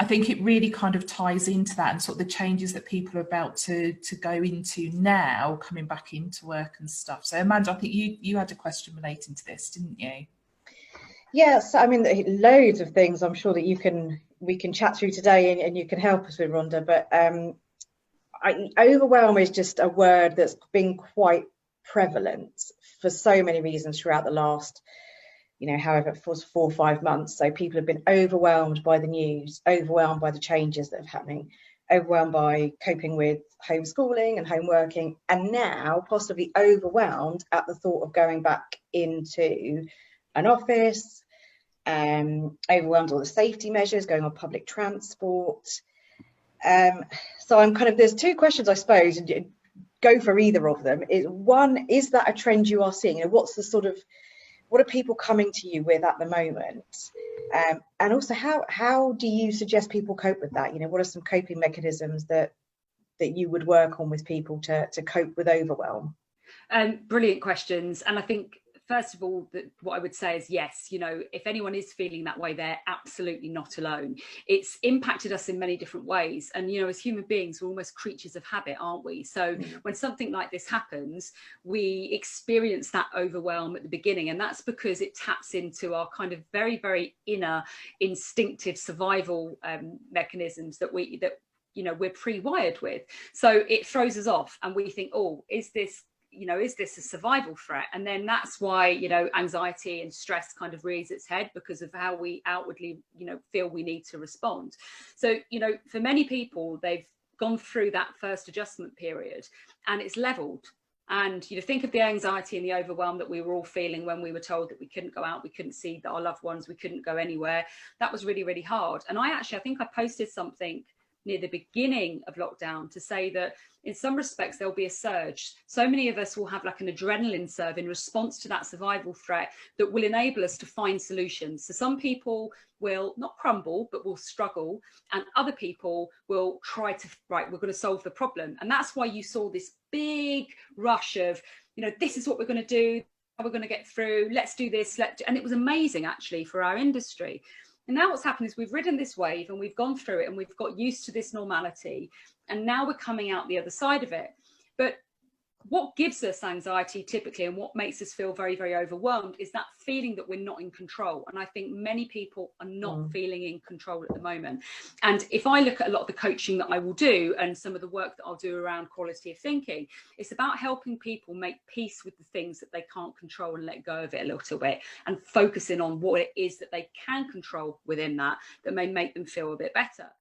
I think it really kind of ties into that and sort of the changes that people are about to go into now, coming back into work and stuff. So Amanda, I think you had a question relating to this, didn't you? Yes, I mean, loads of things I'm sure that we can chat through today, and you can help us with, Rhonda. But overwhelm is just a word that's been quite prevalent for so many reasons throughout the last, however it was 4 or 5 months. So people have been overwhelmed by the news, overwhelmed by the changes that are happening, overwhelmed by coping with homeschooling and home working, and now possibly overwhelmed at the thought of going back into an office, overwhelmed all the safety measures, going on public transport. So I'm kind of, there's 2 questions, I suppose, and go for either of them. One, is that a trend you are seeing? What's the sort of, what are people coming to you with at the moment? And also, how do you suggest people cope with that? What are some coping mechanisms that you would work on with people to cope with overwhelm? Brilliant questions. And I think, first of all, what I would say is, yes, if anyone is feeling that way, they're absolutely not alone. It's impacted us in many different ways. And, as human beings, we're almost creatures of habit, aren't we? So when something like this happens, we experience that overwhelm at the beginning. And that's because it taps into our kind of very, very inner instinctive survival mechanisms that we're pre-wired with. So it throws us off and we think, oh, is this a survival threat? And then that's why, anxiety and stress kind of rears its head, because of how we outwardly, feel we need to respond. So, for many people, they've gone through that first adjustment period and it's leveled. And, think of the anxiety and the overwhelm that we were all feeling when we were told that we couldn't go out, we couldn't see our loved ones, we couldn't go anywhere. That was really, really hard. And I think I posted something near the beginning of lockdown to say that in some respects there'll be a surge. So many of us will have like an adrenaline surge in response to that survival threat that will enable us to find solutions. So some people will not crumble, but will struggle, and other people will try to, right, we're going to solve the problem. And that's why you saw this big rush of, this is what we're going to do, how we're going to get through, let's do this, and it was amazing actually for our industry. And now what's happened is we've ridden this wave and we've gone through it and we've got used to this normality. And now we're coming out the other side of it. But what gives us anxiety typically, and what makes us feel very, very overwhelmed, is that feeling that we're not in control. And I think many people are not feeling in control at the moment. And if I look at a lot of the coaching that I will do and some of the work that I'll do around quality of thinking, it's about helping people make peace with the things that they can't control and let go of it a little bit, and focusing on what it is that they can control within that may make them feel a bit better.